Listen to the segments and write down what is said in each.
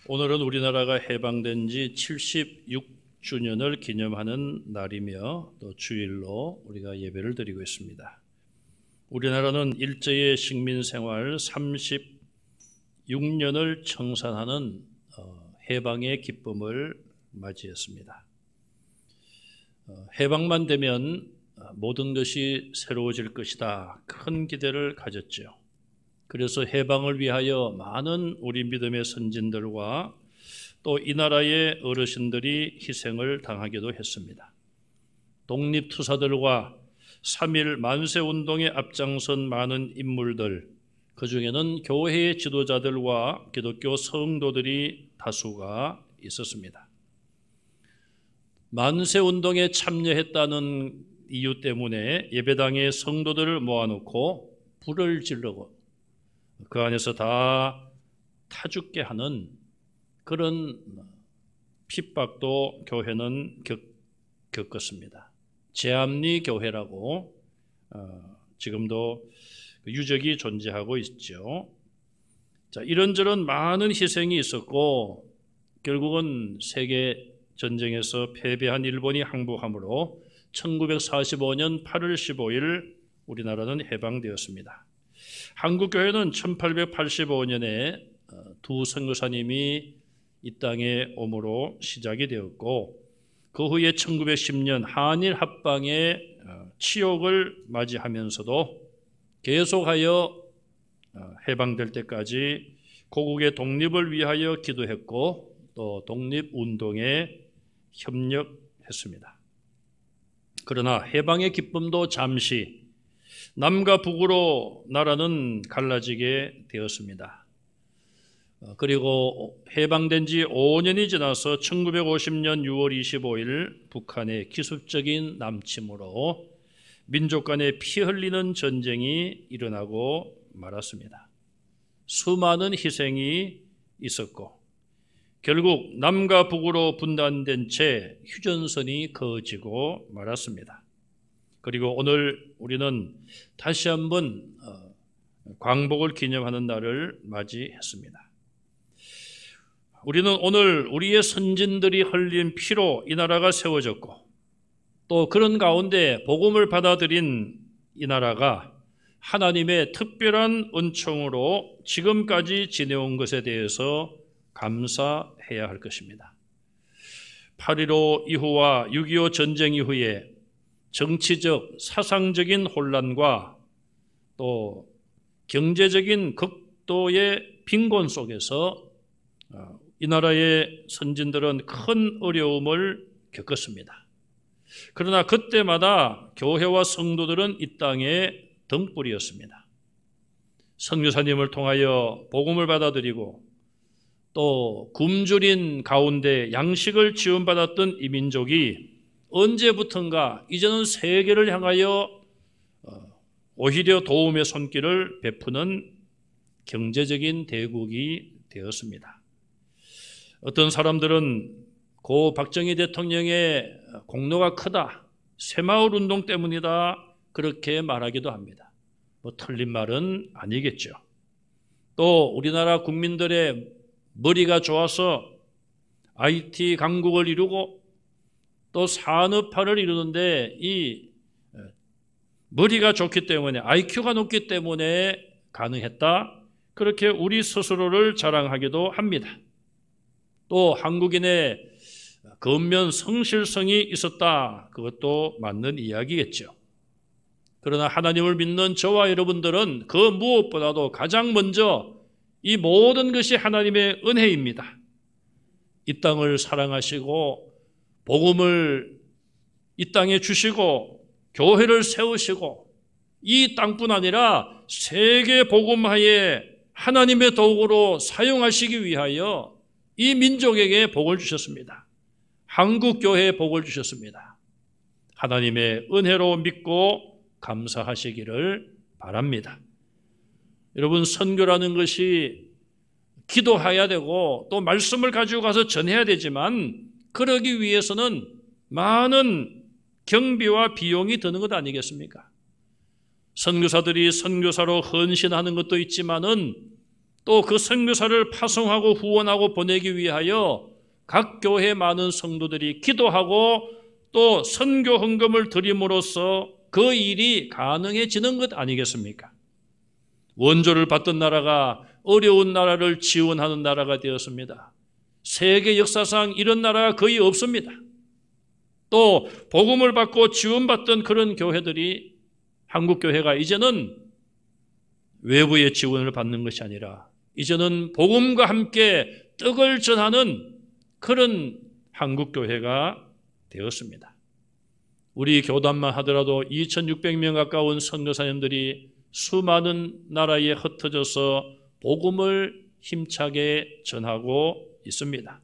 오늘은 우리나라가 해방된 지 76주년을 기념하는 날이며 또 주일로 우리가 예배를 드리고 있습니다. 우리나라는 일제의 식민생활 36년을 청산하는 해방의 기쁨을 맞이했습니다. 해방만 되면 모든 것이 새로워질 것이다. 큰 기대를 가졌죠. 그래서 해방을 위하여 많은 우리 믿음의 선진들과 또 이 나라의 어르신들이 희생을 당하기도 했습니다. 독립투사들과 3.1 만세운동에 앞장선 많은 인물들, 그 중에는 교회의 지도자들과 기독교 성도들이 다수가 있었습니다. 만세운동에 참여했다는 이유 때문에 예배당에 성도들을 모아놓고 불을 지르고 그 안에서 다 타죽게 하는 그런 핍박도 교회는 겪었습니다. 제암리 교회라고 지금도 유적이 존재하고 있죠. 자, 이런저런 많은 희생이 있었고 결국은 세계 전쟁에서 패배한 일본이 항복함으로 1945년 8월 15일 우리나라는 해방되었습니다. 한국교회는 1885년에 두 선교사님이 이 땅에 오므로 시작이 되었고 그 후에 1910년 한일 합방의 치욕을 맞이하면서도 계속하여 해방될 때까지 고국의 독립을 위하여 기도했고 또 독립운동에 협력했습니다. 그러나 해방의 기쁨도 잠시 남과 북으로 나라는 갈라지게 되었습니다. 그리고 해방된 지 5년이 지나서 1950년 6월 25일 북한의 기습적인 남침으로 민족 간의 피 흘리는 전쟁이 일어나고 말았습니다. 수많은 희생이 있었고 결국 남과 북으로 분단된 채 휴전선이 그어지고 말았습니다. 그리고 오늘 우리는 다시 한번 광복을 기념하는 날을 맞이했습니다. 우리는 오늘 우리의 선진들이 흘린 피로 이 나라가 세워졌고 또 그런 가운데 복음을 받아들인 이 나라가 하나님의 특별한 은총으로 지금까지 지내온 것에 대해서 감사해야 할 것입니다. 8.15 이후와 6.25 전쟁 이후에 정치적, 사상적인 혼란과 또 경제적인 극도의 빈곤 속에서 이 나라의 선진들은 큰 어려움을 겪었습니다. 그러나 그때마다 교회와 성도들은 이 땅에 등불이었습니다. 선교사님을 통하여 복음을 받아들이고 또 굶주린 가운데 양식을 지원받았던 이 민족이 언제부턴가 이제는 세계를 향하여 오히려 도움의 손길을 베푸는 경제적인 대국이 되었습니다. 어떤 사람들은 고 박정희 대통령의 공로가 크다, 새마을 운동 때문이다 그렇게 말하기도 합니다. 틀린 말은 아니겠죠. 또 우리나라 국민들의 머리가 좋아서 IT 강국을 이루고 또 산업화를 이루는데 이 머리가 좋기 때문에 IQ가 높기 때문에 가능했다. 그렇게 우리 스스로를 자랑하기도 합니다. 또 한국인의 근면 성실성이 있었다. 그것도 맞는 이야기겠죠. 그러나 하나님을 믿는 저와 여러분들은 그 무엇보다도 가장 먼저 이 모든 것이 하나님의 은혜입니다. 이 땅을 사랑하시고 복음을 이 땅에 주시고 교회를 세우시고 이 땅뿐 아니라 세계 복음화에 하나님의 도구로 사용하시기 위하여 이 민족에게 복을 주셨습니다. 한국 교회에 복을 주셨습니다. 하나님의 은혜로 믿고 감사하시기를 바랍니다. 여러분, 선교라는 것이 기도해야 되고 또 말씀을 가지고 가서 전해야 되지만 그러기 위해서는 많은 경비와 비용이 드는 것 아니겠습니까? 선교사들이 선교사로 헌신하는 것도 있지만은 또 그 선교사를 파송하고 후원하고 보내기 위하여 각 교회 많은 성도들이 기도하고 또 선교 헌금을 드림으로써 그 일이 가능해지는 것 아니겠습니까? 원조를 받던 나라가 어려운 나라를 지원하는 나라가 되었습니다. 세계 역사상 이런 나라가 거의 없습니다. 또 복음을 받고 지원받던 그런 교회들이 한국교회가 이제는 외부의 지원을 받는 것이 아니라 이제는 복음과 함께 떡을 전하는 그런 한국교회가 되었습니다. 우리 교단만 하더라도 2,600명 가까운 선교사님들이 수많은 나라에 흩어져서 복음을 힘차게 전하고 있습니다.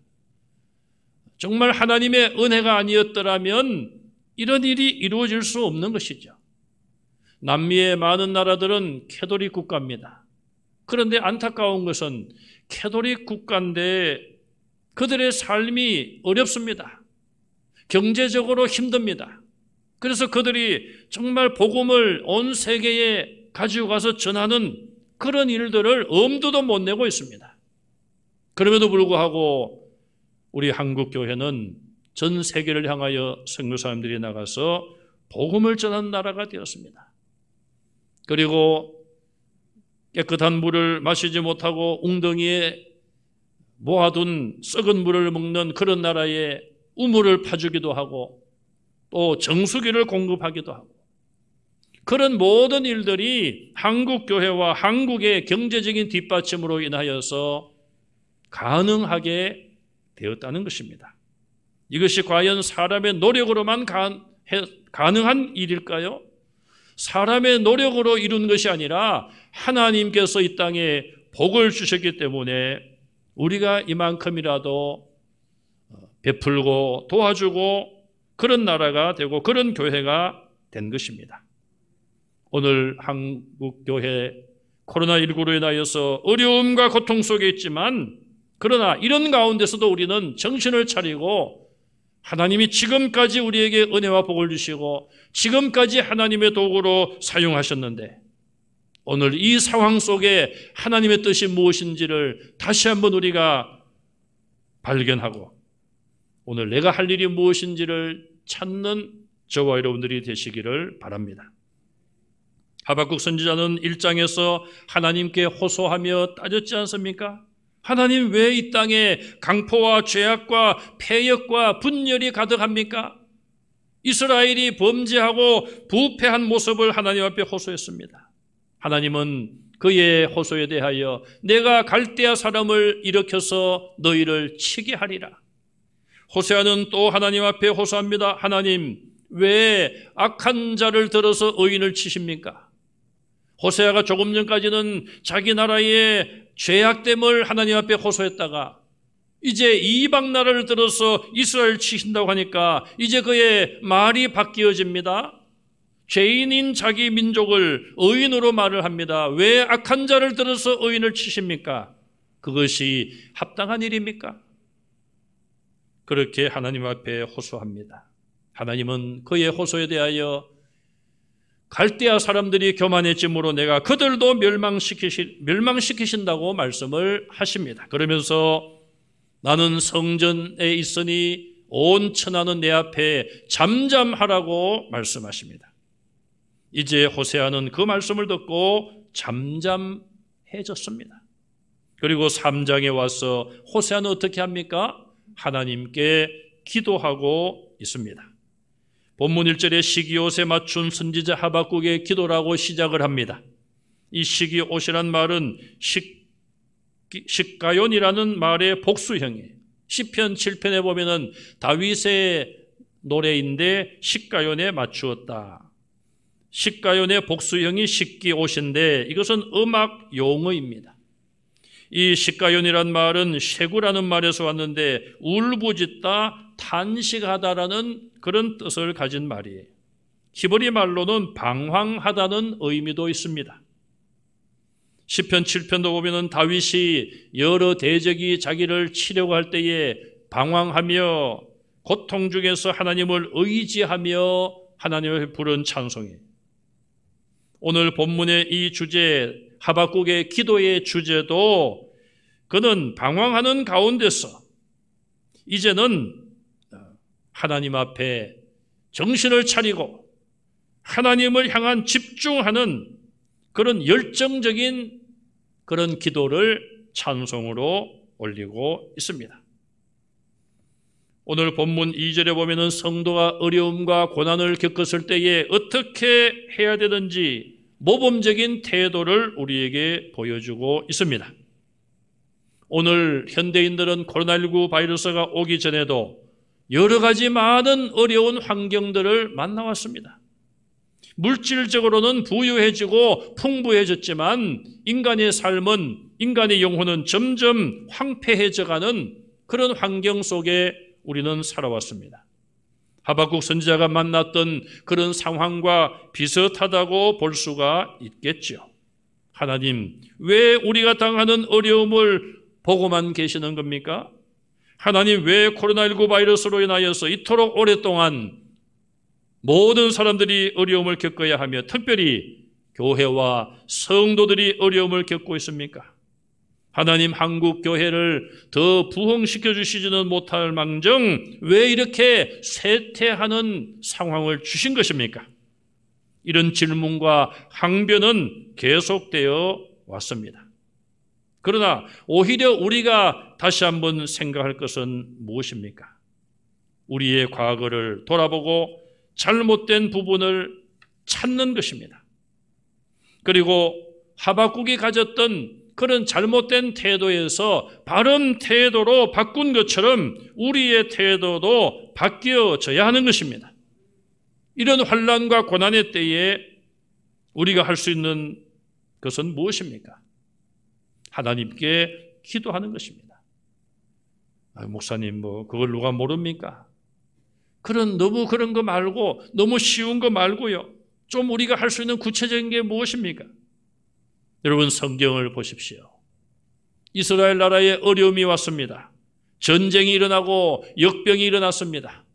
정말 하나님의 은혜가 아니었더라면 이런 일이 이루어질 수 없는 것이죠. 남미의 많은 나라들은 캐톨릭 국가입니다. 그런데 안타까운 것은 캐톨릭 국가인데 그들의 삶이 어렵습니다. 경제적으로 힘듭니다. 그래서 그들이 정말 복음을 온 세계에 가지고 가서 전하는 그런 일들을 엄두도 못 내고 있습니다. 그럼에도 불구하고 우리 한국교회는 전 세계를 향하여 선교사님들이 나가서 복음을 전하는 나라가 되었습니다. 그리고 깨끗한 물을 마시지 못하고 웅덩이에 모아둔 썩은 물을 먹는 그런 나라에 우물을 파주기도 하고 또 정수기를 공급하기도 하고 그런 모든 일들이 한국교회와 한국의 경제적인 뒷받침으로 인하여서 가능하게 되었다는 것입니다. 이것이 과연 사람의 노력으로만 가능한 일일까요? 사람의 노력으로 이룬 것이 아니라 하나님께서 이 땅에 복을 주셨기 때문에 우리가 이만큼이라도 베풀고 도와주고 그런 나라가 되고 그런 교회가 된 것입니다. 오늘 한국교회 코로나19로 인하여서 어려움과 고통 속에 있지만 그러나 이런 가운데서도 우리는 정신을 차리고 하나님이 지금까지 우리에게 은혜와 복을 주시고 지금까지 하나님의 도구로 사용하셨는데 오늘 이 상황 속에 하나님의 뜻이 무엇인지를 다시 한번 우리가 발견하고 오늘 내가 할 일이 무엇인지를 찾는 저와 여러분들이 되시기를 바랍니다. 하박국 선지자는 1장에서 하나님께 호소하며 따졌지 않습니까? 하나님 왜 이 땅에 강포와 죄악과 패역과 분열이 가득합니까? 이스라엘이 범죄하고 부패한 모습을 하나님 앞에 호소했습니다. 하나님은 그의 호소에 대하여 내가 갈대아 사람을 일으켜서 너희를 치게 하리라. 호세아는 또 하나님 앞에 호소합니다. 하나님 왜 악한 자를 들어서 의인을 치십니까? 호세아가 조금 전까지는 자기 나라의 죄악됨을 하나님 앞에 호소했다가 이제 이방 나라를 들어서 이스라엘 치신다고 하니까 이제 그의 말이 바뀌어집니다. 죄인인 자기 민족을 의인으로 말을 합니다. 왜 악한 자를 들어서 의인을 치십니까? 그것이 합당한 일입니까? 그렇게 하나님 앞에 호소합니다. 하나님은 그의 호소에 대하여 갈대아 사람들이 교만해짐으로 내가 그들도 멸망시키신다고 말씀을 하십니다. 그러면서 나는 성전에 있으니 온 천하는 내 앞에 잠잠하라고 말씀하십니다. 이제 호세아는 그 말씀을 듣고 잠잠해졌습니다. 그리고 3장에 와서 호세아는 어떻게 합니까? 하나님께 기도하고 있습니다. 본문 1절에 시기옷에 맞춘 선지자 하박국의 기도라고 시작을 합니다. 이 시기옷이란 말은 식가연이라는 말의 복수형이에요. 시편 7편에 보면은 다윗의 노래인데 식가연에 맞추었다. 식가연의 복수형이 식기옷인데 이것은 음악 용어입니다. 이 식가연이란 말은 쉐구라는 말에서 왔는데 울부짖다, 탄식하다라는 그런 뜻을 가진 말이에요. 히브리 말로는 방황하다는 의미도 있습니다. 시편 7편도 보면은 다윗이 여러 대적이 자기를 치려고 할 때에 방황하며 고통 중에서 하나님을 의지하며 하나님을 부른 찬송이에요. 오늘 본문의 이 주제 하박국의 기도의 주제도 그는 방황하는 가운데서 이제는 하나님 앞에 정신을 차리고 하나님을 향한 집중하는 그런 열정적인 그런 기도를 찬송으로 올리고 있습니다. 오늘 본문 2절에 보면은 성도가 어려움과 고난을 겪었을 때에 어떻게 해야 되는지 모범적인 태도를 우리에게 보여주고 있습니다. 오늘 현대인들은 코로나19 바이러스가 오기 전에도 여러 가지 많은 어려운 환경들을 만나왔습니다. 물질적으로는 부유해지고 풍부해졌지만 인간의 삶은, 인간의 영혼은 점점 황폐해져가는 그런 환경 속에 우리는 살아왔습니다. 하박국 선지자가 만났던 그런 상황과 비슷하다고 볼 수가 있겠죠. 하나님, 왜 우리가 당하는 어려움을 보고만 계시는 겁니까? 하나님, 왜 코로나19 바이러스로 인하여서 이토록 오랫동안 모든 사람들이 어려움을 겪어야 하며 특별히 교회와 성도들이 어려움을 겪고 있습니까? 하나님, 한국 교회를 더 부흥시켜 주시지는 못할 망정 왜 이렇게 쇠퇴하는 상황을 주신 것입니까? 이런 질문과 항변은 계속되어 왔습니다. 그러나 오히려 우리가 다시 한번 생각할 것은 무엇입니까? 우리의 과거를 돌아보고 잘못된 부분을 찾는 것입니다. 그리고 하박국이 가졌던 그런 잘못된 태도에서 바른 태도로 바꾼 것처럼 우리의 태도도 바뀌어져야 하는 것입니다. 이런 환난과 고난의 때에 우리가 할 수 있는 것은 무엇입니까? 하나님께 기도하는 것입니다. 목사님, 그걸 누가 모릅니까? 너무 그런 거 말고, 너무 쉬운 거 말고요. 좀 우리가 할 수 있는 구체적인 게 무엇입니까? 여러분, 성경을 보십시오. 이스라엘 나라에 어려움이 왔습니다. 전쟁이 일어나고 역병이 일어났습니다.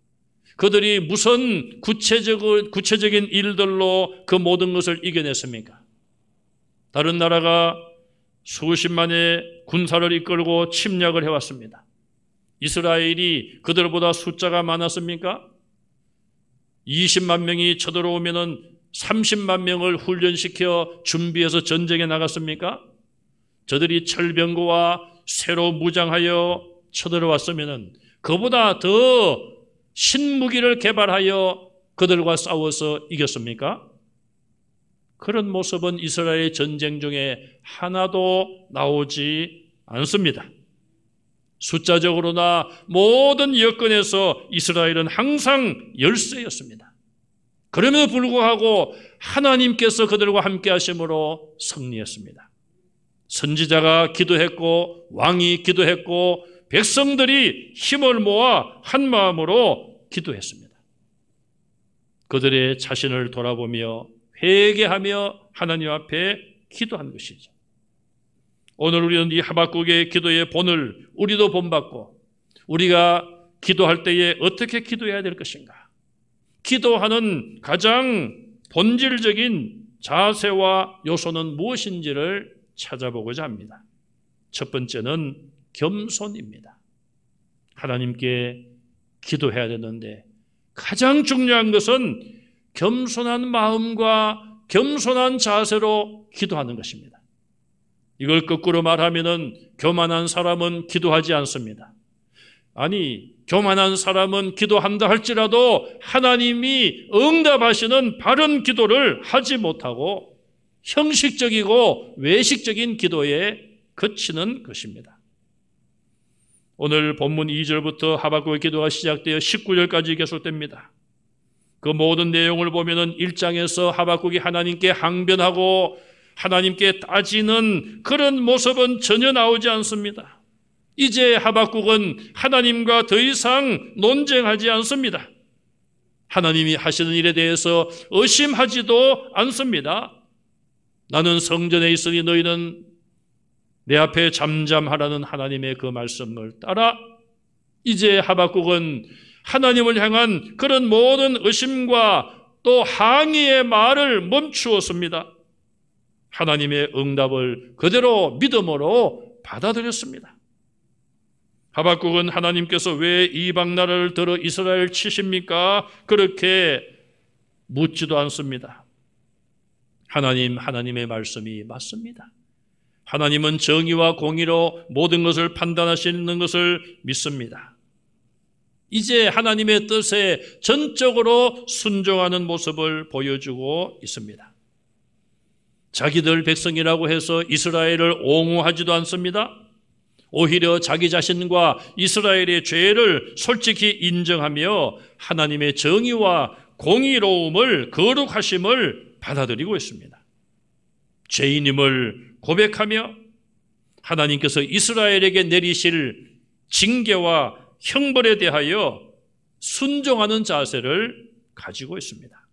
그들이 무슨 구체적인 일들로 그 모든 것을 이겨냈습니까? 다른 나라가 수십만의 군사를 이끌고 침략을 해왔습니다. 이스라엘이 그들보다 숫자가 많았습니까? 20만 명이 쳐들어오면은 30만 명을 훈련시켜 준비해서 전쟁에 나갔습니까? 저들이 철병거와 새로 무장하여 쳐들어왔으면은 그보다 더 신무기를 개발하여 그들과 싸워서 이겼습니까? 그런 모습은 이스라엘의 전쟁 중에 하나도 나오지 않습니다. 숫자적으로나 모든 여건에서 이스라엘은 항상 열세였습니다. 그럼에도 불구하고 하나님께서 그들과 함께 하심으로 승리했습니다. 선지자가 기도했고 왕이 기도했고 백성들이 힘을 모아 한 마음으로 기도했습니다. 그들의 자신을 돌아보며 회개하며 하나님 앞에 기도한 것이죠. 오늘 우리는 이 하박국의 기도의 본을 우리도 본받고 우리가 기도할 때에 어떻게 기도해야 될 것인가? 기도하는 가장 본질적인 자세와 요소는 무엇인지를 찾아보고자 합니다. 첫 번째는 겸손입니다. 하나님께 기도해야 되는데 가장 중요한 것은 겸손한 마음과 겸손한 자세로 기도하는 것입니다. 이걸 거꾸로 말하면은 교만한 사람은 기도하지 않습니다. 아니, 교만한 사람은 기도한다 할지라도 하나님이 응답하시는 바른 기도를 하지 못하고 형식적이고 외식적인 기도에 그치는 것입니다. 오늘 본문 2절부터 하박국의 기도가 시작되어 19절까지 계속됩니다. 그 모든 내용을 보면은 1장에서 하박국이 하나님께 항변하고 하나님께 따지는 그런 모습은 전혀 나오지 않습니다. 이제 하박국은 하나님과 더 이상 논쟁하지 않습니다. 하나님이 하시는 일에 대해서 의심하지도 않습니다. 나는 성전에 있으니 너희는 내 앞에 잠잠하라는 하나님의 그 말씀을 따라 이제 하박국은 하나님을 향한 그런 모든 의심과 또 항의의 말을 멈추었습니다. 하나님의 응답을 그대로 믿음으로 받아들였습니다. 하박국은 하나님께서 왜 이방 나라를 들어 이스라엘 치십니까? 그렇게 묻지도 않습니다. 하나님의 말씀이 맞습니다. 하나님은 정의와 공의로 모든 것을 판단하시는 것을 믿습니다. 이제 하나님의 뜻에 전적으로 순종하는 모습을 보여주고 있습니다. 자기들 백성이라고 해서 이스라엘을 옹호하지도 않습니다. 오히려 자기 자신과 이스라엘의 죄를 솔직히 인정하며 하나님의 정의와 공의로움을, 거룩하심을 받아들이고 있습니다. 죄인임을 고백하며 하나님께서 이스라엘에게 내리실 징계와 형벌에 대하여 순종하는 자세를 가지고 있습니다.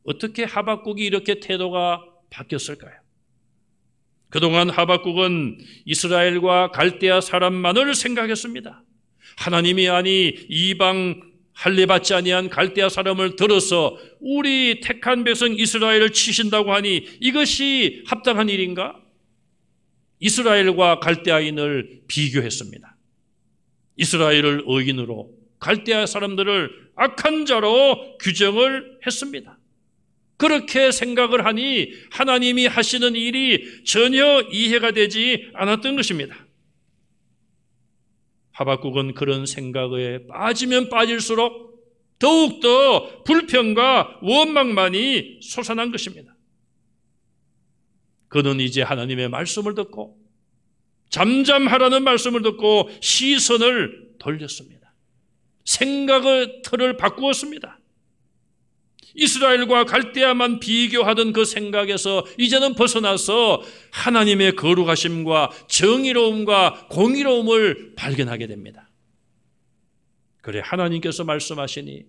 어떻게 하박국이 이렇게 태도가 바뀌었을까요? 그동안 하박국은 이스라엘과 갈대아 사람만을 생각했습니다. 하나님이 아니 이방 할례받지 아니한 갈대아 사람을 들어서 우리 택한 백성 이스라엘을 치신다고 하니 이것이 합당한 일인가? 이스라엘과 갈대아인을 비교했습니다. 이스라엘을 의인으로, 갈대아 사람들을 악한 자로 규정을 했습니다. 그렇게 생각을 하니 하나님이 하시는 일이 전혀 이해가 되지 않았던 것입니다. 하박국은 그런 생각에 빠지면 빠질수록 더욱더 불평과 원망만이 솟아난 것입니다. 그는 이제 하나님의 말씀을 듣고 잠잠하라는 말씀을 듣고 시선을 돌렸습니다. 생각의 틀을 바꾸었습니다. 이스라엘과 갈대아만 비교하던 그 생각에서 이제는 벗어나서 하나님의 거룩하심과 정의로움과 공의로움을 발견하게 됩니다. 그래, 하나님께서 말씀하시니,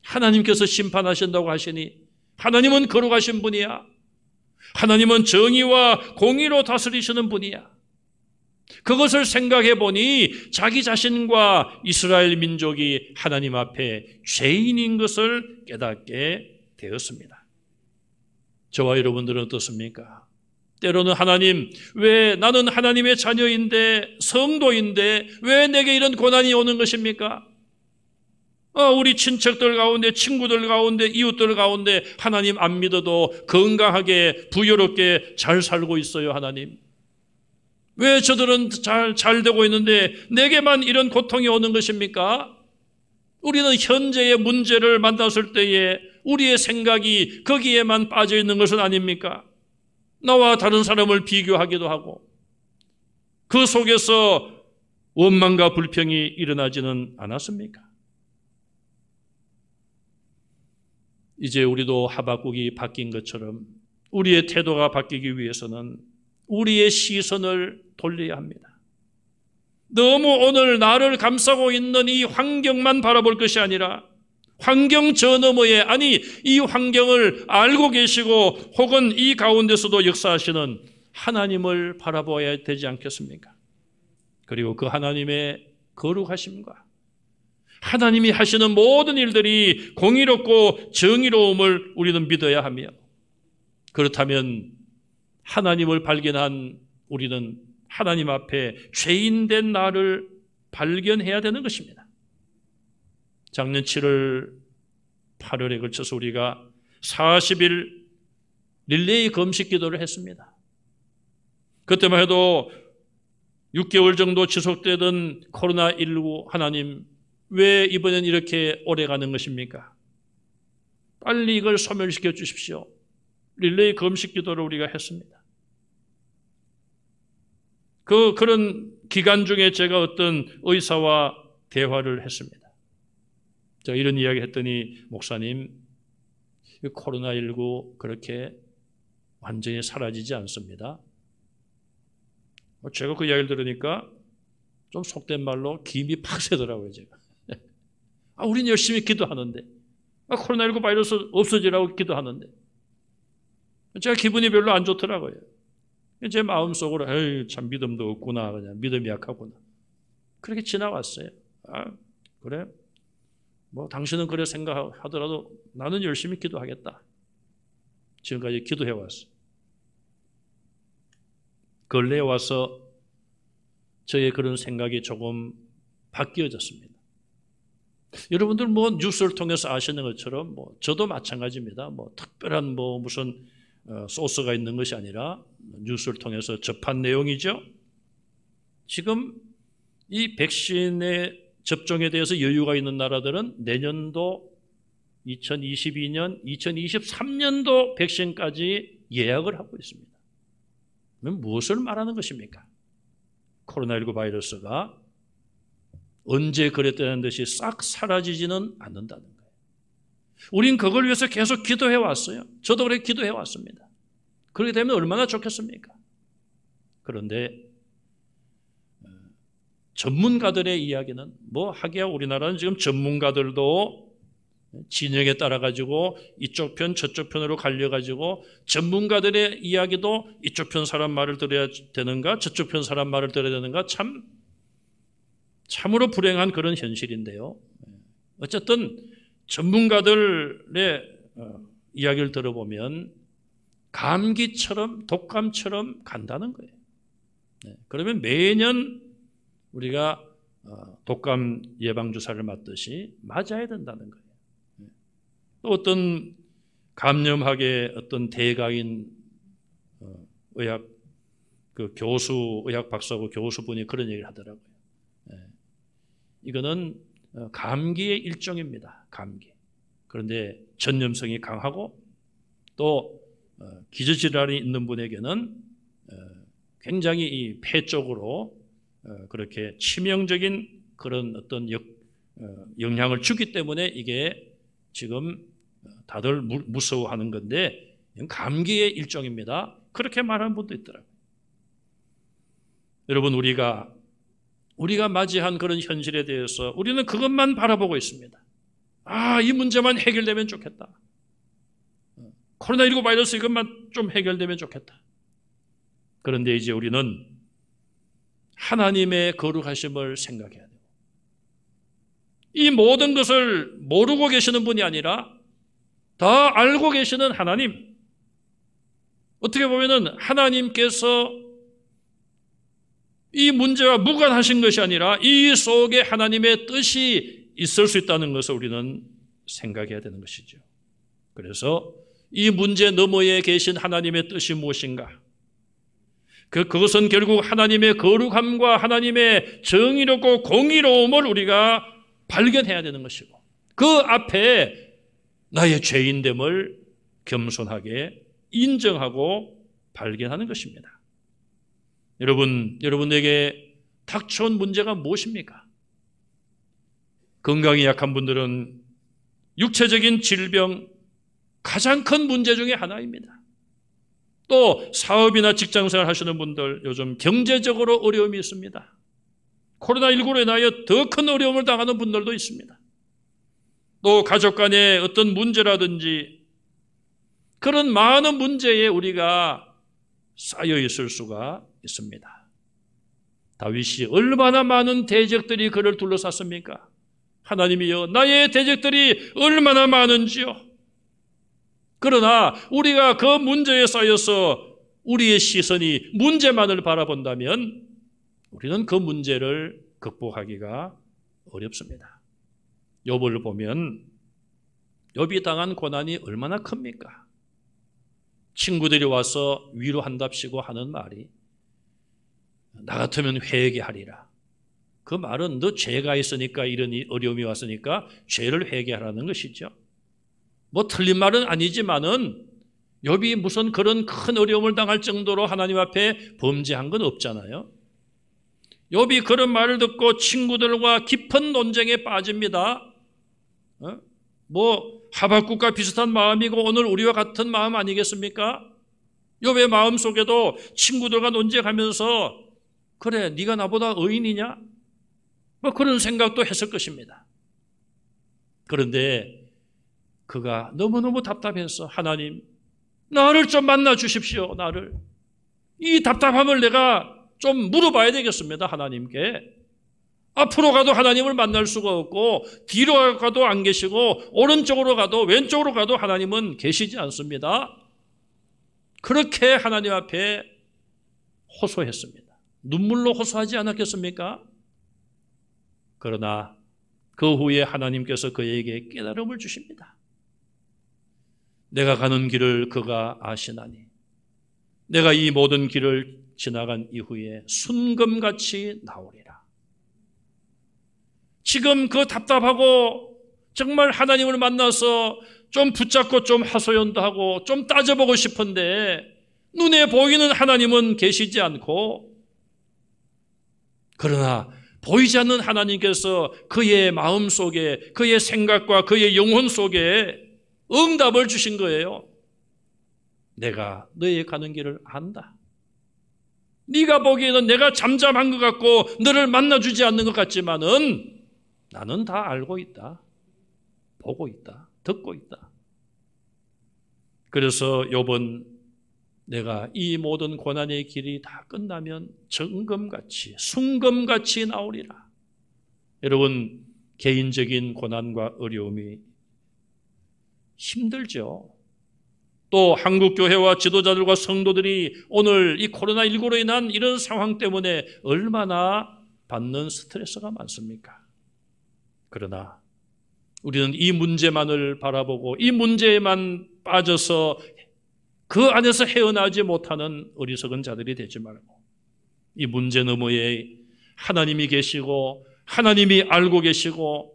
하나님께서 심판하신다고 하시니, 하나님은 거룩하신 분이야. 하나님은 정의와 공의로 다스리시는 분이야. 그것을 생각해 보니 자기 자신과 이스라엘 민족이 하나님 앞에 죄인인 것을 깨닫게 되었습니다. 저와 여러분들은 어떻습니까? 때로는 하나님, 왜 나는 하나님의 자녀인데, 성도인데 왜 내게 이런 고난이 오는 것입니까? 우리 친척들 가운데, 친구들 가운데, 이웃들 가운데 하나님 안 믿어도 건강하게 부유롭게 잘 살고 있어요. 하나님, 왜 저들은 잘 되고 있는데 내게만 이런 고통이 오는 것입니까? 우리는 현재의 문제를 만났을 때에 우리의 생각이 거기에만 빠져 있는 것은 아닙니까? 나와 다른 사람을 비교하기도 하고 그 속에서 원망과 불평이 일어나지는 않았습니까? 이제 우리도 하박국이 바뀐 것처럼 우리의 태도가 바뀌기 위해서는 우리의 시선을 돌려야 합니다. 너무 오늘 나를 감싸고 있는 이 환경만 바라볼 것이 아니라 환경 저 너머에, 아니 이 환경을 알고 계시고 혹은 이 가운데서도 역사하시는 하나님을 바라보아야 되지 않겠습니까? 그리고 그 하나님의 거룩하심과 하나님이 하시는 모든 일들이 공의롭고 정의로움을 우리는 믿어야 하며, 그렇다면 하나님을 발견한 우리는 하나님 앞에 죄인된 나를 발견해야 되는 것입니다. 작년 7월, 8월에 걸쳐서 우리가 40일 릴레이 금식 기도를 했습니다. 그때만 해도 6개월 정도 지속되던 코로나19, 하나님 왜 이번엔 이렇게 오래 가는 것입니까? 빨리 이걸 소멸시켜 주십시오. 릴레이 금식 기도를 우리가 했습니다. 그런 기간 중에 제가 어떤 의사와 대화를 했습니다. 제가 이런 이야기 했더니, 목사님, 코로나19 그렇게 완전히 사라지지 않습니다. 제가 그 이야기를 들으니까 좀 속된 말로 김이 팍 새더라고요, 제가. 우리는 열심히 기도하는데, 코로나19 바이러스 없어지라고 기도하는데, 제가 기분이 별로 안 좋더라고요. 제 마음속으로 에이, 참 믿음도 없구나, 그냥 믿음이 약하구나, 그렇게 지나왔어요. 그래? 뭐 당신은 그래 생각하더라도 나는 열심히 기도하겠다. 지금까지 기도해왔어. 근래에 와서 저의 그런 생각이 조금 바뀌어졌습니다. 여러분들 뭐 뉴스를 통해서 아시는 것처럼 저도 마찬가지입니다. 특별한 무슨 소스가 있는 것이 아니라 뉴스를 통해서 접한 내용이죠. 지금 이 백신의 접종에 대해서 여유가 있는 나라들은 내년도 2022년, 2023년도 백신까지 예약을 하고 있습니다. 그럼 무엇을 말하는 것입니까? 코로나19 바이러스가 언제 그랬다는 듯이 싹 사라지지는 않는다는 거예요. 우린 그걸 위해서 계속 기도해 왔어요. 저도 그렇게 기도해 왔습니다. 그렇게 되면 얼마나 좋겠습니까? 그런데 전문가들의 이야기는 하기야 우리나라는 지금 전문가들도 진영에 따라 가지고 이쪽 편 저쪽 편으로 갈려 가지고 전문가들의 이야기도 이쪽 편 사람 말을 들어야 되는가 저쪽 편 사람 말을 들어야 되는가 참으로 불행한 그런 현실인데요. 어쨌든 전문가들의 이야기를 들어보면 감기처럼 독감처럼 간다는 거예요. 그러면 매년 우리가 독감 예방주사를 맞듯이 맞아야 된다는 거예요. 또 어떤 감염학의 어떤 대가인 의학 의학 박사고 교수분이 그런 얘기를 하더라고요. 이거는 감기의 일종입니다. 감기. 그런데 전염성이 강하고 또 기저질환이 있는 분에게는 굉장히 이 폐 쪽으로 그렇게 치명적인 그런 어떤 영향을 주기 때문에 이게 지금 다들 무서워하는 건데 감기의 일종입니다. 그렇게 말하는 분도 있더라고요. 여러분 우리가 맞이한 그런 현실에 대해서 우리는 그것만 바라보고 있습니다. 이 문제만 해결되면 좋겠다. 코로나19 바이러스 이것만 좀 해결되면 좋겠다. 그런데 이제 우리는 하나님의 거룩하심을 생각해야 돼요. 이 모든 것을 모르고 계시는 분이 아니라 다 알고 계시는 하나님. 어떻게 보면은 하나님께서 이 문제와 무관하신 것이 아니라 이 속에 하나님의 뜻이 있을 수 있다는 것을 우리는 생각해야 되는 것이죠. 그래서 이 문제 너머에 계신 하나님의 뜻이 무엇인가? 그것은 결국 하나님의 거룩함과 하나님의 정의롭고 공의로움을 우리가 발견해야 되는 것이고 그 앞에 나의 죄인됨을 겸손하게 인정하고 발견하는 것입니다. 여러분에게 닥쳐온 문제가 무엇입니까? 건강이 약한 분들은 육체적인 질병 가장 큰 문제 중에 하나입니다. 또 사업이나 직장생활 하시는 분들 요즘 경제적으로 어려움이 있습니다. 코로나19로 인하여 더 큰 어려움을 당하는 분들도 있습니다. 또 가족 간의 어떤 문제라든지 그런 많은 문제에 우리가 쌓여 있을 수가 있습니다. 다윗이 얼마나 많은 대적들이 그를 둘러쌌습니까? 하나님이여 나의 대적들이 얼마나 많은지요. 그러나 우리가 그 문제에 쌓여서 우리의 시선이 문제만을 바라본다면 우리는 그 문제를 극복하기가 어렵습니다. 욥을 보면 욥이 당한 고난이 얼마나 큽니까? 친구들이 와서 위로한답시고 하는 말이 나 같으면 회개하리라. 그 말은 너 죄가 있으니까 이런 어려움이 왔으니까 죄를 회개하라는 것이죠. 틀린 말은 아니지만은 욥이 무슨 그런 큰 어려움을 당할 정도로 하나님 앞에 범죄한 건 없잖아요. 욥이 그런 말을 듣고 친구들과 깊은 논쟁에 빠집니다. 하박국과 비슷한 마음이고 오늘 우리와 같은 마음 아니겠습니까? 욥의 마음 속에도 친구들과 논쟁하면서 그래 네가 나보다 의인이냐? 그런 생각도 했을 것입니다. 그런데 그가 너무너무 답답해서 하나님 나를 좀 만나 주십시오. 나를 이 답답함을 내가 좀 물어봐야 되겠습니다. 하나님께. 앞으로 가도 하나님을 만날 수가 없고 뒤로 가도 안 계시고 오른쪽으로 가도 왼쪽으로 가도 하나님은 계시지 않습니다. 그렇게 하나님 앞에 호소했습니다. 눈물로 호소하지 않았겠습니까? 그러나 그 후에 하나님께서 그에게 깨달음을 주십니다. 내가 가는 길을 그가 아시나니 내가 이 모든 길을 지나간 이후에 순금같이 나오리라. 지금 그 답답하고 정말 하나님을 만나서 좀 붙잡고 좀 하소연도 하고 좀 따져보고 싶은데 눈에 보이는 하나님은 계시지 않고, 그러나 보이지 않는 하나님께서 그의 마음 속에, 그의 생각과 그의 영혼 속에 응답을 주신 거예요. 내가 너의 가는 길을 안다. 네가 보기에는 내가 잠잠한 것 같고 너를 만나주지 않는 것 같지만은 나는 다 알고 있다. 보고 있다. 듣고 있다. 그래서 욥은 내가 이 모든 고난의 길이 다 끝나면 정금같이 순금같이 나오리라. 여러분, 개인적인 고난과 어려움이 힘들죠. 또 한국교회와 지도자들과 성도들이 오늘 이 코로나19로 인한 이런 상황 때문에 얼마나 받는 스트레스가 많습니까? 그러나 우리는 이 문제만을 바라보고 이 문제에만 빠져서 그 안에서 헤어나지 못하는 어리석은 자들이 되지 말고, 이 문제 너머에 하나님이 계시고 하나님이 알고 계시고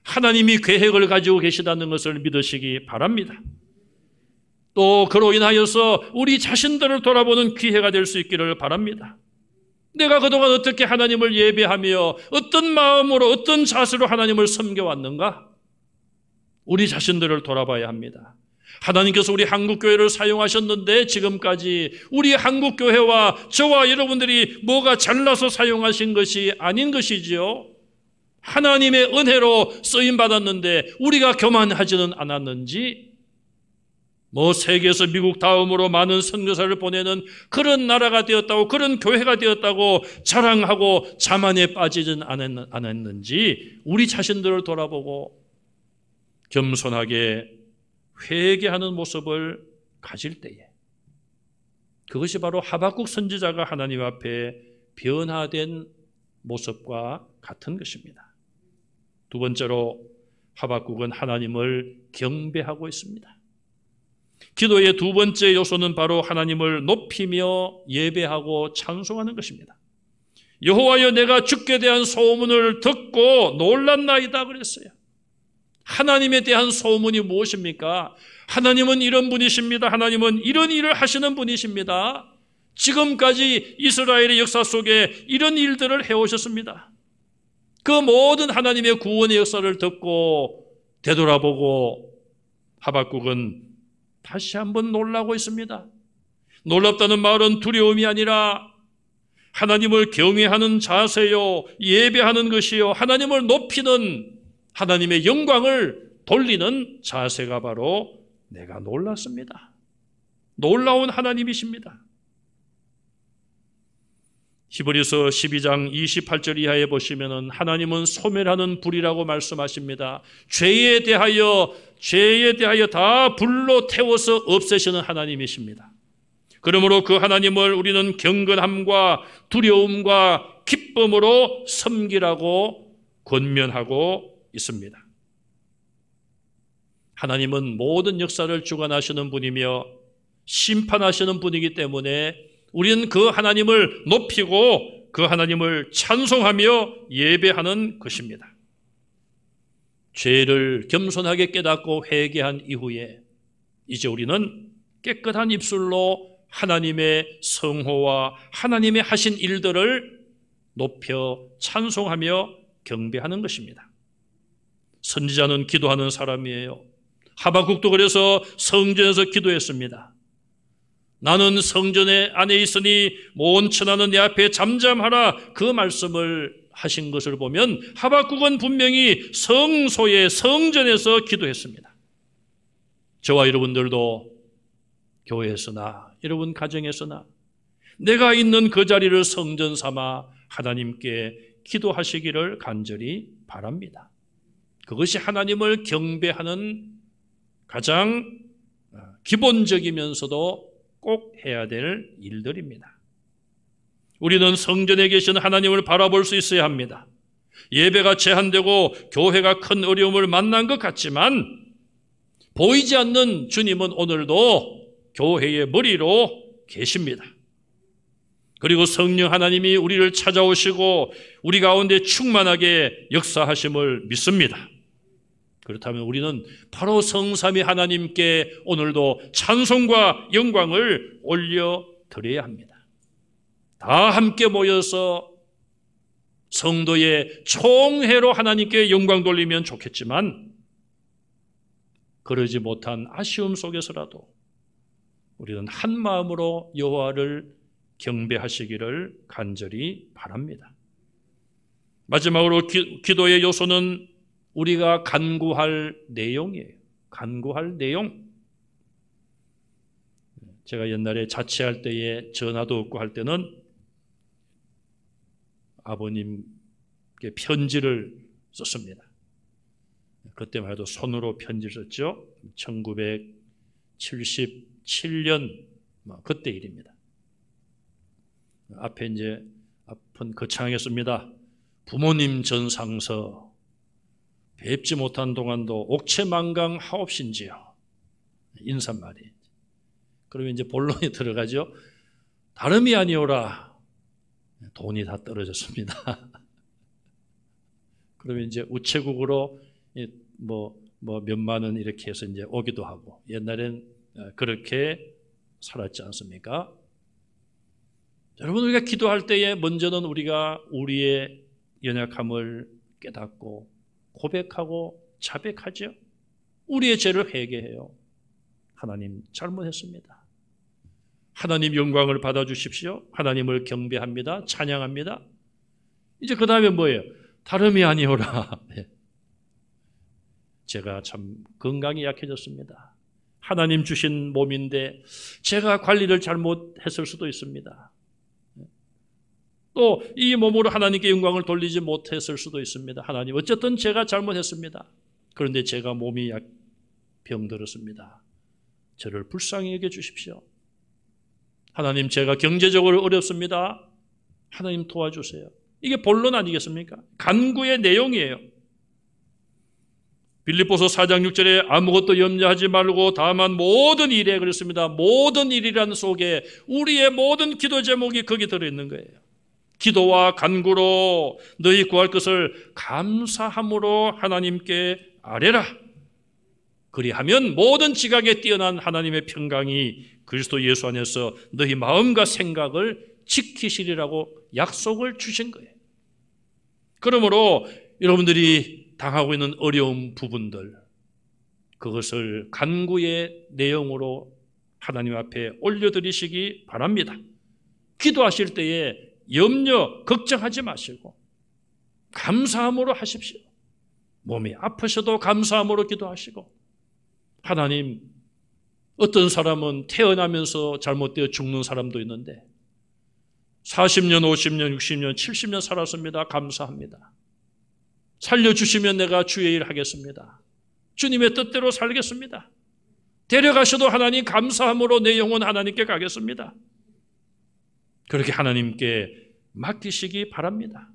하나님이 계획을 가지고 계시다는 것을 믿으시기 바랍니다. 또 그로 인하여서 우리 자신들을 돌아보는 기회가 될 수 있기를 바랍니다. 내가 그동안 어떻게 하나님을 예배하며 어떤 마음으로 어떤 자세로 하나님을 섬겨왔는가? 우리 자신들을 돌아봐야 합니다. 하나님께서 우리 한국교회를 사용하셨는데 지금까지 우리 한국교회와 저와 여러분들이 뭐가 잘나서 사용하신 것이 아닌 것이지요. 하나님의 은혜로 쓰임받았는데 우리가 교만하지는 않았는지, 세계에서 미국 다음으로 많은 선교사를 보내는 그런 나라가 되었다고, 그런 교회가 되었다고 자랑하고 자만에 빠지진 않았는지 우리 자신들을 돌아보고 겸손하게 회개하는 모습을 가질 때에, 그것이 바로 하박국 선지자가 하나님 앞에 변화된 모습과 같은 것입니다. 두 번째로 하박국은 하나님을 경배하고 있습니다. 기도의 두 번째 요소는 바로 하나님을 높이며 예배하고 찬송하는 것입니다. 여호와여, 내가 주께 대한 소문을 듣고 놀랐나이다 그랬어요. 하나님에 대한 소문이 무엇입니까? 하나님은 이런 분이십니다. 하나님은 이런 일을 하시는 분이십니다. 지금까지 이스라엘의 역사 속에 이런 일들을 해오셨습니다. 그 모든 하나님의 구원의 역사를 듣고 되돌아보고 하박국은 다시 한번 놀라고 있습니다. 놀랍다는 말은 두려움이 아니라 하나님을 경외하는 자세요, 예배하는 것이요, 하나님을 높이는, 하나님의 영광을 돌리는 자세가 바로 내가 놀랐습니다. 놀라운 하나님이십니다. 히브리서 12장 28절 이하에 보시면은 하나님은 소멸하는 불이라고 말씀하십니다. 죄에 대하여 다 불로 태워서 없애시는 하나님이십니다. 그러므로 그 하나님을 우리는 경건함과 두려움과 기쁨으로 섬기라고 권면하고 있습니다. 하나님은 모든 역사를 주관하시는 분이며 심판하시는 분이기 때문에 우리는 그 하나님을 높이고 그 하나님을 찬송하며 예배하는 것입니다. 죄를 겸손하게 깨닫고 회개한 이후에 이제 우리는 깨끗한 입술로 하나님의 성호와 하나님의 하신 일들을 높여 찬송하며 경배하는 것입니다. 선지자는 기도하는 사람이에요. 하박국도 그래서 성전에서 기도했습니다. 나는 성전에 안에 있으니 온 천하는 내 앞에 잠잠하라, 그 말씀을 하신 것을 보면 하박국은 분명히 성소의 성전에서 기도했습니다. 저와 여러분들도 교회에서나 여러분 가정에서나 내가 있는 그 자리를 성전 삼아 하나님께 기도하시기를 간절히 바랍니다. 그것이 하나님을 경배하는 가장 기본적이면서도 꼭 해야 될 일들입니다. 우리는 성전에 계신 하나님을 바라볼 수 있어야 합니다. 예배가 제한되고 교회가 큰 어려움을 만난 것 같지만 보이지 않는 주님은 오늘도 교회의 머리로 계십니다. 그리고 성령 하나님이 우리를 찾아오시고 우리 가운데 충만하게 역사하심을 믿습니다. 그렇다면 우리는 바로 성삼위 하나님께 오늘도 찬송과 영광을 올려드려야 합니다. 다 함께 모여서 성도의 총회로 하나님께 영광 돌리면 좋겠지만 그러지 못한 아쉬움 속에서라도 우리는 한 마음으로 여호와를 경배하시기를 간절히 바랍니다. 마지막으로 기도의 요소는 우리가 간구할 내용이에요. 간구할 내용. 제가 옛날에 자취할 때에 전화도 없고 할 때는 아버님께 편지를 썼습니다. 그때만 해도 손으로 편지를 썼죠. 1977년 그때 일입니다. 앞에 이제 앞은 거창하게 씁니다. 부모님 전상서 뵙지 못한 동안도 옥체만강 하옵신지요. 인사말이. 그러면 이제 본론이 들어가죠. 다름이 아니오라. 돈이 다 떨어졌습니다. 그러면 이제 우체국으로 몇만 원 이렇게 해서 이제 오기도 하고 옛날엔 그렇게 살았지 않습니까? 여러분, 우리가 기도할 때에 먼저는 우리가 우리의 연약함을 깨닫고 고백하고 자백하죠. 우리의 죄를 회개해요. 하나님 잘못했습니다. 하나님 영광을 받아주십시오. 하나님을 경배합니다. 찬양합니다. 이제 그 다음에 뭐예요? 다름이 아니오라. 제가 참 건강이 약해졌습니다. 하나님 주신 몸인데 제가 관리를 잘못했을 수도 있습니다. 또 이 몸으로 하나님께 영광을 돌리지 못했을 수도 있습니다. 하나님, 어쨌든 제가 잘못했습니다. 그런데 제가 몸이 병들었습니다. 저를 불쌍히 여겨 주십시오. 하나님, 제가 경제적으로 어렵습니다. 하나님 도와주세요. 이게 본론 아니겠습니까? 간구의 내용이에요. 빌립보서 4장 6절에 아무것도 염려하지 말고 다만 모든 일에 그랬습니다. 모든 일이라는 속에 우리의 모든 기도 제목이 거기 들어있는 거예요. 기도와 간구로 너희 구할 것을 감사함으로 하나님께 아뢰라. 그리하면 모든 지각에 뛰어난 하나님의 평강이 그리스도 예수 안에서 너희 마음과 생각을 지키시리라고 약속을 주신 거예요. 그러므로 여러분들이 당하고 있는 어려운 부분들, 그것을 간구의 내용으로 하나님 앞에 올려드리시기 바랍니다. 기도하실 때에 염려, 걱정하지 마시고 감사함으로 하십시오. 몸이 아프셔도 감사함으로 기도하시고, 하나님, 어떤 사람은 태어나면서 잘못되어 죽는 사람도 있는데 40년, 50년, 60년, 70년 살았습니다. 감사합니다. 살려주시면 내가 주의 일 하겠습니다. 주님의 뜻대로 살겠습니다. 데려가셔도 하나님 감사함으로 내 영혼 하나님께 가겠습니다. 그렇게 하나님께 맡기시기 바랍니다.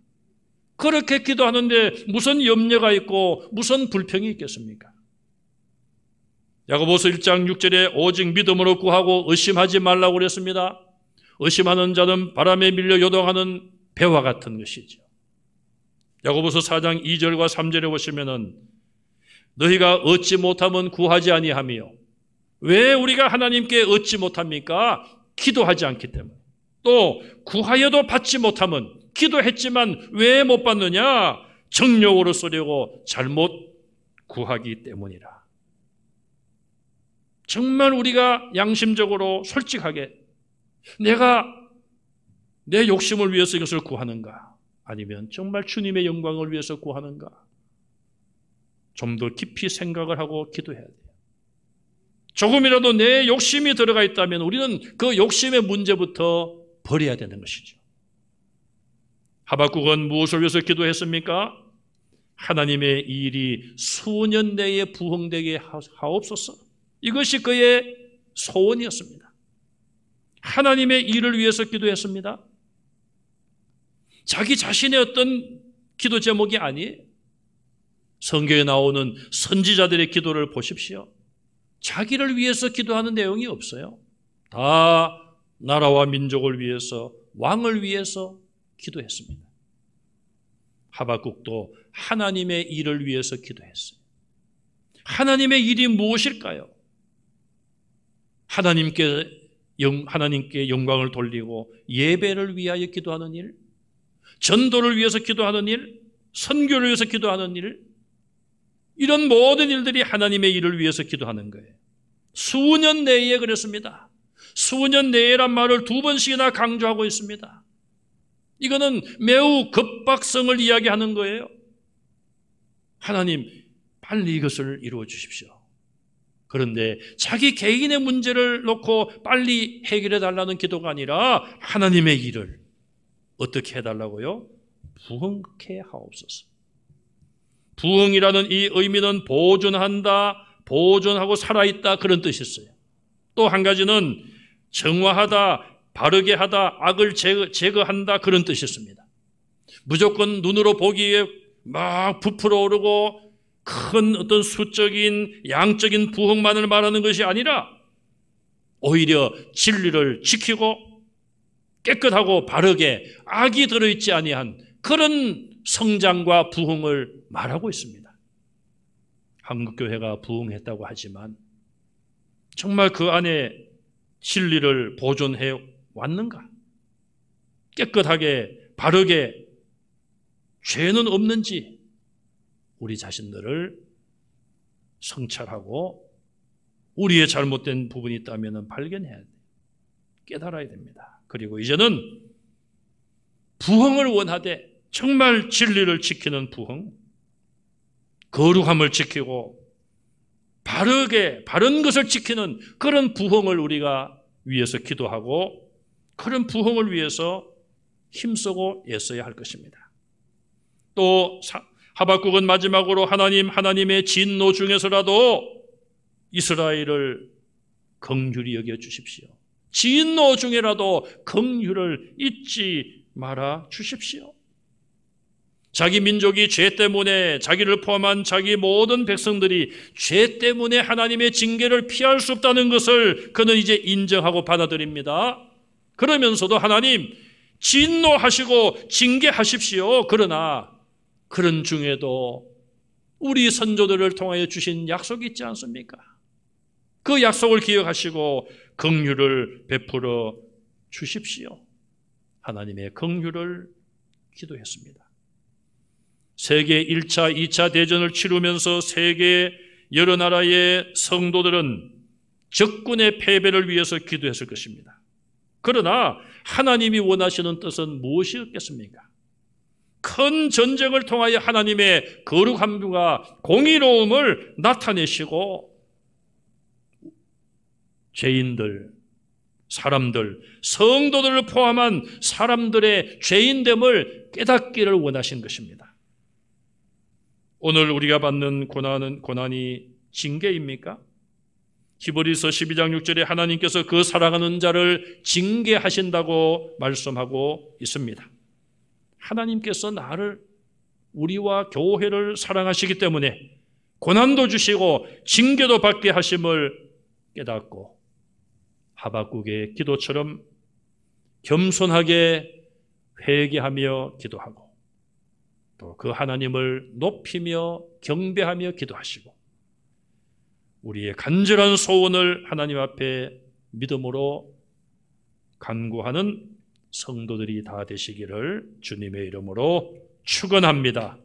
그렇게 기도하는데 무슨 염려가 있고 무슨 불평이 있겠습니까? 야고보서 1장 6절에 오직 믿음으로 구하고 의심하지 말라고 그랬습니다. 의심하는 자는 바람에 밀려 요동하는 배와 같은 것이죠. 야고보서 4장 2절과 3절에 보시면은 너희가 얻지 못하면 구하지 아니하며, 왜 우리가 하나님께 얻지 못합니까? 기도하지 않기 때문에. 또 구하여도 받지 못하면, 기도했지만 왜 못 받느냐? 정욕으로 쓰려고 잘못 구하기 때문이라. 정말 우리가 양심적으로 솔직하게 내가 내 욕심을 위해서 이것을 구하는가? 아니면 정말 주님의 영광을 위해서 구하는가? 좀 더 깊이 생각을 하고 기도해야 돼요. 조금이라도 내 욕심이 들어가 있다면 우리는 그 욕심의 문제부터 버려야 되는 것이죠. 하박국은 무엇을 위해서 기도했습니까? 하나님의 이 일이 수년 내에 부흥되게 하옵소서. 이것이 그의 소원이었습니다. 하나님의 일을 위해서 기도했습니다. 자기 자신의 어떤 기도 제목이 아니에요. 성경에 나오는 선지자들의 기도를 보십시오. 자기를 위해서 기도하는 내용이 없어요. 다 나라와 민족을 위해서, 왕을 위해서 기도했습니다. 하박국도 하나님의 일을 위해서 기도했어요. 하나님의 일이 무엇일까요? 하나님께 영광을 돌리고 예배를 위하여 기도하는 일, 전도를 위해서 기도하는 일, 선교를 위해서 기도하는 일, 이런 모든 일들이 하나님의 일을 위해서 기도하는 거예요. 수년 내에 그랬습니다. 수년 내에란 말을 2번씩이나 강조하고 있습니다. 이거는 매우 급박성을 이야기하는 거예요. 하나님, 빨리 이것을 이루어 주십시오. 그런데 자기 개인의 문제를 놓고 빨리 해결해 달라는 기도가 아니라 하나님의 일을 어떻게 해달라고요? 부흥케 하옵소서. 부흥이라는 이 의미는 보존한다, 보존하고 살아있다, 그런 뜻이 있어요. 또 한 가지는 정화하다, 바르게 하다, 악을 제거한다, 그런 뜻이 있습니다. 무조건 눈으로 보기에 막 부풀어 오르고 큰 어떤 수적인 양적인 부흥만을 말하는 것이 아니라 오히려 진리를 지키고 깨끗하고 바르게 악이 들어있지 아니한 그런 성장과 부흥을 말하고 있습니다. 한국교회가 부흥했다고 하지만 정말 그 안에 진리를 보존해 왔는가? 깨끗하게 바르게 죄는 없는지 우리 자신들을 성찰하고 우리의 잘못된 부분이 있다면 발견해야 돼요. 깨달아야 됩니다. 그리고 이제는 부흥을 원하되 정말 진리를 지키는 부흥, 거룩함을 지키고 바르게 바른 것을 지키는 그런 부흥을 우리가 위해서 기도하고 그런 부흥을 위해서 힘쓰고 애써야 할 것입니다. 또 하박국은 마지막으로 하나님의 진노 중에서라도 이스라엘을 긍휼히 여겨 주십시오. 진노 중에라도 긍휼을 잊지 말아 주십시오. 자기 민족이 죄 때문에, 자기를 포함한 자기 모든 백성들이 죄 때문에 하나님의 징계를 피할 수 없다는 것을 그는 이제 인정하고 받아들입니다. 그러면서도 하나님 진노하시고 징계하십시오. 그러나 그런 중에도 우리 선조들을 통하여 주신 약속이 있지 않습니까? 그 약속을 기억하시고 긍휼을 베풀어 주십시오. 하나님의 긍휼을 기도했습니다. 세계 1차, 2차 대전을 치르면서 세계 여러 나라의 성도들은 적군의 패배를 위해서 기도했을 것입니다. 그러나 하나님이 원하시는 뜻은 무엇이었겠습니까? 큰 전쟁을 통하여 하나님의 거룩함과 공의로움을 나타내시고 죄인들, 사람들, 성도들을 포함한 사람들의 죄인됨을 깨닫기를 원하신 것입니다. 오늘 우리가 받는 고난이 징계입니까? 히브리서 12장 6절에 하나님께서 그 사랑하는 자를 징계하신다고 말씀하고 있습니다. 하나님께서 나를, 우리와 교회를 사랑하시기 때문에 고난도 주시고 징계도 받게 하심을 깨닫고 하박국의 기도처럼 겸손하게 회개하며 기도하고 또 그 하나님을 높이며 경배하며 기도하시고 우리의 간절한 소원을 하나님 앞에 믿음으로 간구하는 성도들이 다 되시기를 주님의 이름으로 축원합니다.